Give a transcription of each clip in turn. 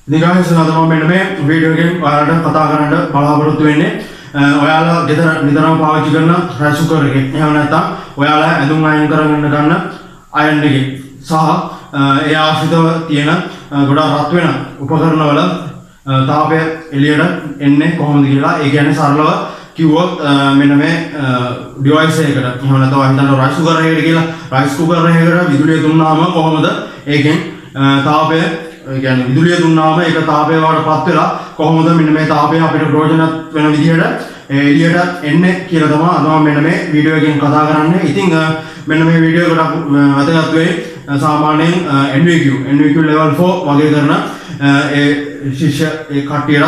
ඉතින් guys අද මම මෙන්න මේ වීඩියෝ එකෙන් ඔයාලට කතා කරන්න බලාපොරොත්තු වෙන්නේ ඔයාලා ගෙදර නිතරම පාවිච්චි කරන රයිස් කුකර් එකේ එහෙම නැත්නම් ඔයාලා ඇඳුම් අයන් කරගෙන ගන්න අයන් එකේ සහ ඒ ආශ්‍රිතව තියෙන ගොඩාක් රත් වෙන උපකරණවල තාපය එළියට එන්නේ කොහොමද කියලා ඒ කියන්නේ සරලව කිව්වොත් මෙන්න මේ ඩිවයිස් එකකට එහෙම නැත්නම් හිතන්න රයිස් කුකර් එකකට කියලා රයිස් කුකර් එකකට විදුලිය දුන්නාම කොහොමද ඒකෙන් තාපය ඒ කියන්නේ විදුලිය දුන්නාම ඒක තාපය වලටපත් වෙලා කොහොමද මෙන්න මේ තාපය අපිට ප්‍රයෝජනවත් වෙන විදිහට එළියට එන්නේ කියලා තමයි අද මම මෙන්න මේ වීඩියෝ එකෙන් කතා කරන්නේ. ඉතින් මෙන්න මේ වීඩියෝ එකට වැදගත් වෙයි සාමාන්‍යයෙන් NVQ level 4 වගේ කරන ඒ ශිෂ්‍ය ඒ කට්ටියට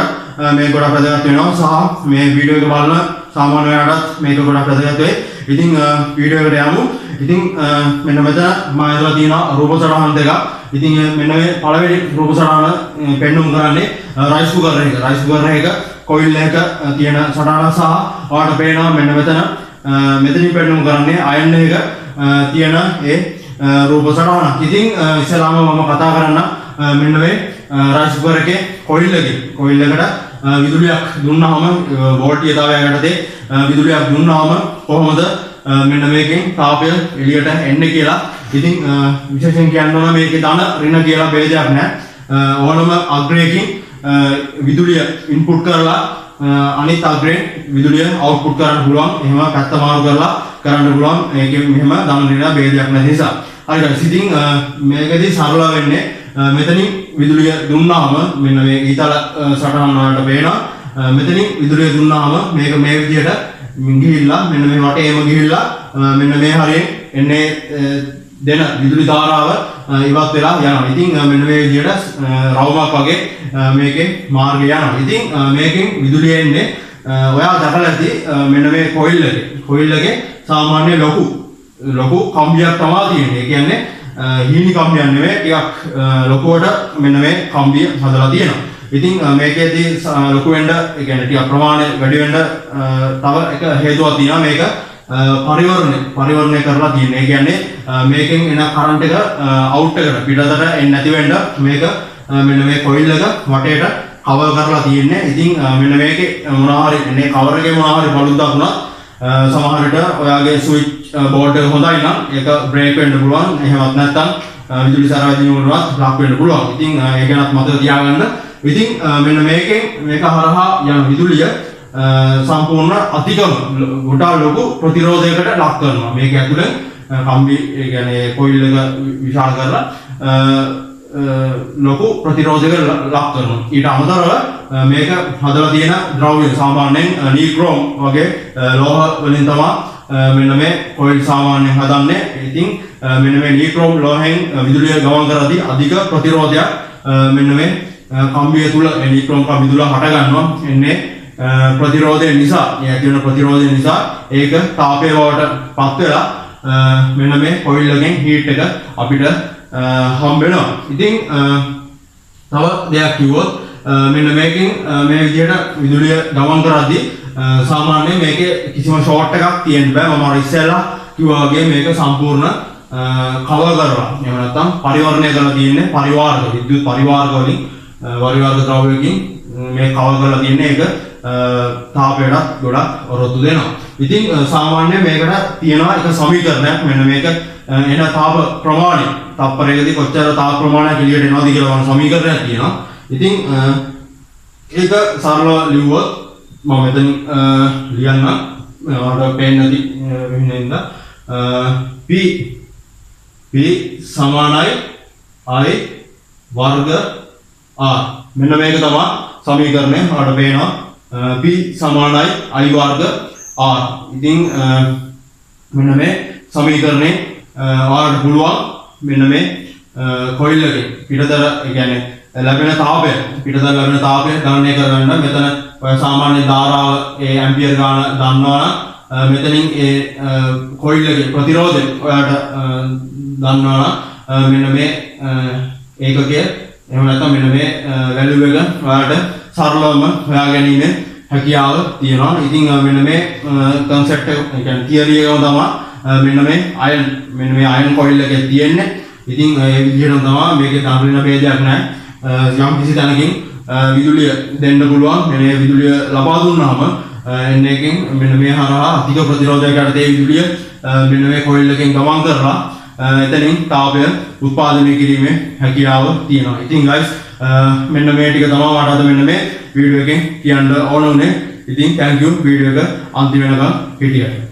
මේ ගොඩක් වැදගත් වෙනවා සහ මේ වීඩියෝ එක බලන සාමාන්‍ය ඔයාලටත් මේක ගොඩක් වැදගත් වෙයි. ඉතින් වීඩියෝ එකට යමු. ඉතින් මෙන්න මෙතන මම ඉදලා තියෙන රූප සටහන් දෙක. ඉතින් මෙන්න මේ පළවෙනි රූප සටහන පෙන්වුම් කරන්නේ රයිස් කුකර් එක. රයිස් කුකර් එක කොයිල් එක තියෙන සටහන සහ ඔයාලට පේනවා මෙන්න මෙතනින් පෙන්වුම් කරන්නේ අයන් එක තියෙන ඒ රූප සටහන. ඉතින් ඉස්සෙල්ලාම මම කතා කරන්න මෙන්න මේ රයිස් කුකර් එකේ කොයිල් එකට විදුලියක් දුන්නාම වෝල්ටීය තාවයකට විදුලියක් දුන්නාම කොහොමද මෙන්න මේකෙන් තාපය එළියට එන්නේ කියලා. ඉතින් විශේෂයෙන් කියන්න ඕන මේකේ ධන ඍණ කියලා ભેදයක් නැහැ. ඕනම අග්‍රයකින් විදුලිය ඉන්පුට් කරලා අනිත් අග්‍රයෙන් විදුලිය අවුට්පුට් කරන්න පුළුවන්. එහෙම පැත්ත මාරු කරලා කරන්න පුළුවන්. ඒකෙන් මෙහෙම ධන ඍණ ભેදයක් නැති නිසා. හරි guys. ඉතින් මේකදී සරල වෙන්නේ මෙතනින් විදුලිය දුන්නාම මෙන්න මේ ඊතල සටහන් වලට පේනවා. මෙතනින් විදුලිය දුන්නාම මේක මේ විදිහට ගිහිල්ලා මෙන්න මේ වටේම ගිහිල්ලා මෙන්න මේ හරියෙන් එන්නේ දෙන විදුලි ධාරාව ඉවත් වෙලා යනවා. ඉතින් මෙන්න මේ විදිහට රවුමක් වගේ මේකේ මාර්ගය යනවා. ඉතින් මේකෙන් විදුලිය එන්නේ ඔයා දැකලා ඇති මෙන්න මේ කොයිල් එකේ සාමාන්‍ය ලොකු කම්බියක් තමයි තියෙන්නේ. ඒ කියන්නේ හීනි කම්බියක් නෙවෙයි ටිකක් ලොකුවට මෙන්න මේ කම්බිය හදලා තියෙනවා. ඉතින් මේකේදී ලොකු වෙන්න ඒ කියන්නේ ටික ප්‍රමාණය වැඩි වෙන්න තව එක හේතුවක් තියෙනවා. මේක පරිවර්ණය කරලා තියෙන්නේ. ඒ කියන්නේ මේකෙන් එන කරන්ට් එක අවුට් එකට පිටතට එන්නේ නැති වෙන්න මේක මෙන්න මේ කොයිල් එක වටේට කවර් කරලා තියෙන්නේ. ඉතින් මෙන්න මේකේ මොනවා හරි මේ කවර් එකේ මොනවා හරි බලුද්දක් වුණා සමහර විට ඔයාගේ ස්විච් බෝඩ් එක හොඳයි නම් ඒක බ්‍රේක් වෙන්න පුළුවන්. එහෙමත් නැත්නම් විදුලි සරවැදින වලවත් ලක් වෙන්න පුළුවන්. ඉතින් ඒක ගැනත් මතක තියාගන්න. ඉතින් මෙන්න මේක හරහා යන විදුලිය සම්පූර්ණ අධිකම ගොඩාක් ලොකු ප්‍රතිරෝධයකට ලක් කරනවා. මේක ඇතුලේ කම්බි ඒ කියන්නේ කොයිල් එක විශාල කරලා ලොකු ප්‍රතිරෝධයකට ලක් කරනවා. ඊට අමතරව මේක හදලා තියෙන ද්‍රව්‍ය සාමාන්‍යයෙන් නීක්‍රෝම් වගේ ලෝහ වලින් තමයි මෙන්න මේ කොයිල් සාමාන්‍යයෙන් හදන්නේ. ඉතින් මෙන්න මේ නීක්‍රෝම් ලෝහයෙන් විදුලිය ගමන් කරද්දී අධික ප්‍රතිරෝධයක් මෙන්න මේ කම්බිය තුල නීක්‍රෝම් කම්බි තුල හට ගන්නවා. එන්නේ ප්‍රතිරෝධය නිසා, ඒ කියන ප්‍රතිරෝධය නිසා ඒක තාපය වලට පත් වෙලා මෙන්න මේ කොයිල් එකෙන් හීට් එක අපිට හම්බ වෙනවා. ඉතින් තව දෙයක් කිව්වොත් මෙන්න මේකෙන් මේ විදිහට විදුලිය ගමන් කරද්දී සාමාන්‍යයෙන් මේකේ කිසිම ෂෝට් එකක් තියෙන්න බෑ. මම අර ඉස්සෙල්ලා කිව්වා වගේ මේක සම්පූර්ණ කවර් කරලා එහෙම නැත්නම් පරිවර්ණය කරලා තියෙන්නේ විද්‍යුත් පරිවාරක වලින් පරිවාරක ද්‍රව්‍යකින් මේ කවර් කරලා තියෙන්නේ. ඒක තාපයටත් ගොඩක් ඔරොත්තු දෙනවා. ඉතින් සාමාන්‍යයෙන් මේකට තියෙනවා එක සමීකරණයක්. මෙන්න මේක එන තාප ප්‍රමාණය තප්පරයකදී කොච්චර තාප ප්‍රමාණයක් එළියට එනවද කියලා වань සමීකරණයක් තියෙනවා. ඉතින් ඒක සරලව ලිව්වොත් මම මෙතන ලියන්න ඔයාලට පේන්නේ නැති වෙනින්ද P සමානයි I වර්ග R. මෙන්න මේක තමයි සමීකරණය. ඔයාලට පේනවා P සමානයි I වර්ග R. ඉතින් මෙන්න මේ සමීකරණේ ඔයාලට පුළුවන් මෙන්න මේ කොයිල් එකේ පිටතර ඒ කියන්නේ ලැබෙන තාපය ගණනය කරගන්න. මෙතන ඔය සාමාන්‍ය ධාරාව ඒ ඇම්පියර් ගාන දන්නවනම් මෙතනින් ඒ කොයිල් එකේ ප්‍රතිරෝධය ඔයාලට දන්නවනම් මෙන්න මේ ඒකකයේ එහෙම නැත්නම් මෙන්න මේ වැලියු එක ඔයාලට සරලවම හොයාගැනීමේ හැකියාව තියෙනවා. ඉතින් මෙන්න මේ concept එක කියන්නේ theory එකම තමයි මෙන්න මේ අයන් කොයිල් එකේ තියෙන්නේ. ඉතින් ඒ විදිහටම තමයි මේකේ ධන ඍණ ભેදයක් නැහැ. යම් කිසි තැනකින් විදුලිය දෙන්න පුළුවන්. මේ විදුලිය ලබා දුන්නාම එන්නේ එකෙන් මෙන්න මේ හරහා අධික ප්‍රතිරෝධයක් යටතේ විදුලිය මෙන්න මේ කොයිල් එකෙන් ගමන් කරලා එතනින් තාපය උත්පාදනය කිරීමේ හැකියාව තියෙනවා. ඉතින් guys මෙන්න මේ ටික තමයි මට අද මෙන්න මේ වීඩියෝ එකෙන් කියන්න ඕන උනේ. ඉතින් thank you වීඩියෝ එක අන්තිම වෙනකන් හිටියට.